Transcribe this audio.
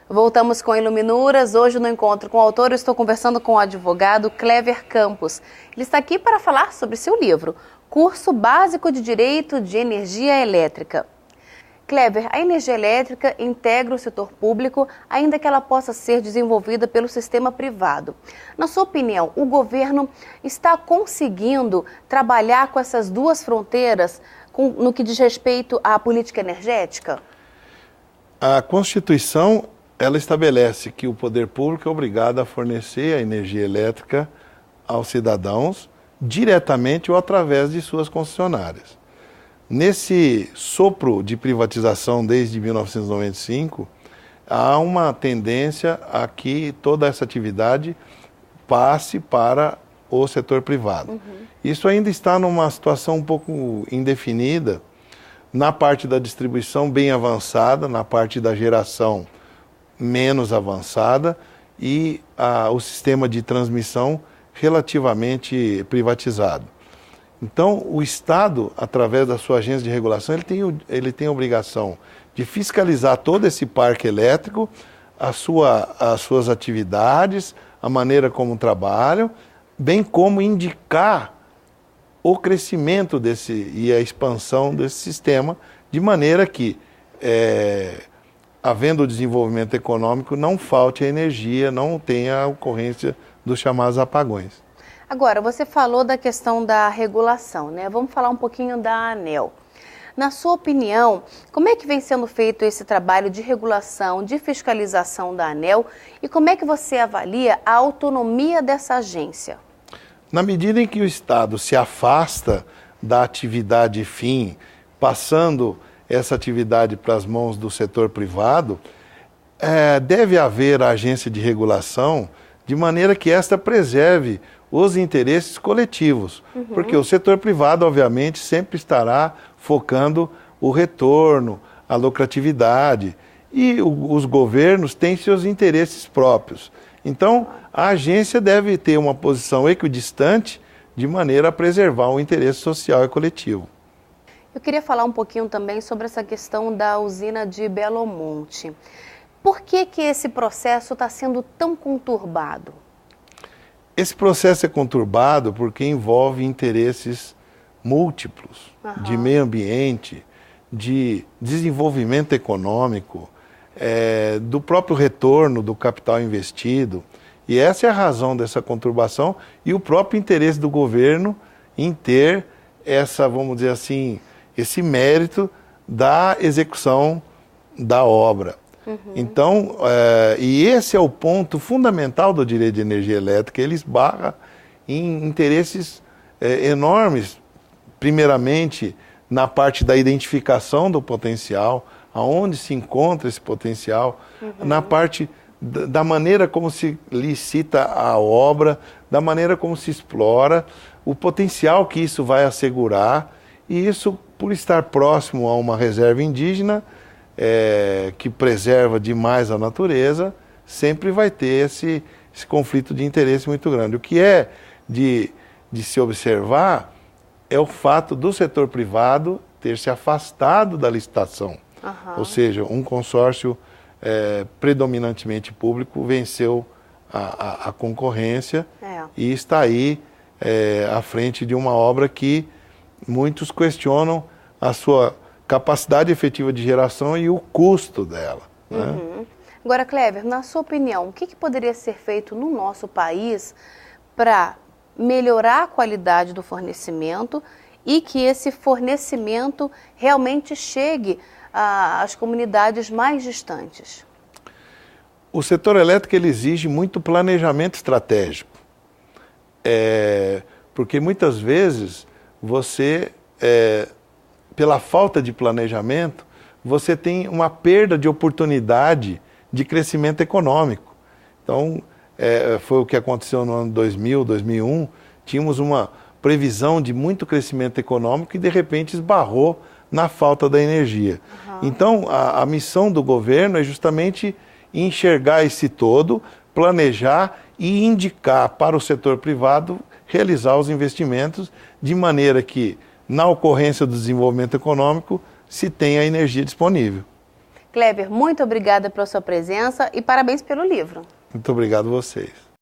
Voltamos com Iluminuras. Hoje no encontro com o autor eu estou conversando com o advogado Clever Campos. Ele está aqui para falar sobre seu livro, Curso Básico de Direito de Energia Elétrica. Clever, a energia elétrica integra o setor público, ainda que ela possa ser desenvolvida pelo sistema privado. Na sua opinião, o governo está conseguindo trabalhar com essas duas fronteiras no que diz respeito à política energética? A Constituição, ela estabelece que o poder público é obrigado a fornecer a energia elétrica aos cidadãos diretamente ou através de suas concessionárias. Nesse sopro de privatização desde 1995, há uma tendência a que toda essa atividade passe para o setor privado. Isso ainda está numa situação um pouco indefinida, na parte da distribuição bem avançada, na parte da geração menos avançada e o sistema de transmissão relativamente privatizado. Então, o Estado, através da sua agência de regulação, ele tem a obrigação de fiscalizar todo esse parque elétrico, as suas atividades, a maneira como trabalham, bem como indicar o crescimento e a expansão desse sistema, de maneira que, havendo o desenvolvimento econômico, não falte a energia, não tenha a ocorrência dos chamados apagões. Agora, você falou da questão da regulação, né? Vamos falar um pouquinho da ANEEL. Na sua opinião, como é que vem sendo feito esse trabalho de regulação, de fiscalização da ANEEL e como é que você avalia a autonomia dessa agência? Na medida em que o Estado se afasta da atividade fim, passando essa atividade para as mãos do setor privado, deve haver a agência de regulação de maneira que esta preserve os interesses coletivos, porque o setor privado, obviamente, sempre estará focando o retorno, a lucratividade, e os governos têm seus interesses próprios. Então, a agência deve ter uma posição equidistante de maneira a preservar o interesse social e coletivo. Eu queria falar um pouquinho também sobre essa questão da usina de Belo Monte. Por que esse processo está sendo tão conturbado? Esse processo é conturbado porque envolve interesses múltiplos, de meio ambiente, de desenvolvimento econômico, do próprio retorno do capital investido. E essa é a razão dessa conturbação e o próprio interesse do governo em ter essa, vamos dizer assim, esse mérito da execução da obra. Então, e esse é o ponto fundamental do direito de energia elétrica, ele esbarra em interesses enormes, primeiramente na parte da identificação do potencial, aonde se encontra esse potencial, na parte da maneira como se licita a obra, da maneira como se explora, o potencial que isso vai assegurar, e isso, por estar próximo a uma reserva indígena, que preserva demais a natureza, sempre vai ter esse conflito de interesse muito grande. O que é de se observar é o fato do setor privado ter se afastado da licitação. Ou seja, um consórcio predominantemente público venceu a concorrência e está aí à frente de uma obra que muitos questionam a sua capacidade efetiva de geração e o custo dela. Né? Agora, Clever, na sua opinião, o que poderia ser feito no nosso país para melhorar a qualidade do fornecimento e que esse fornecimento realmente chegue às comunidades mais distantes? O setor elétrico ele exige muito planejamento estratégico, porque muitas vezes você, pela falta de planejamento, você tem uma perda de oportunidade de crescimento econômico. Então, foi o que aconteceu no ano 2000, 2001, tínhamos uma previsão de muito crescimento econômico e de repente esbarrou na falta da energia. Então, a missão do governo é justamente enxergar esse todo, planejar e indicar para o setor privado realizar os investimentos de maneira que, na ocorrência do desenvolvimento econômico, se tem a energia disponível. Clever, muito obrigada pela sua presença e parabéns pelo livro. Muito obrigado a vocês.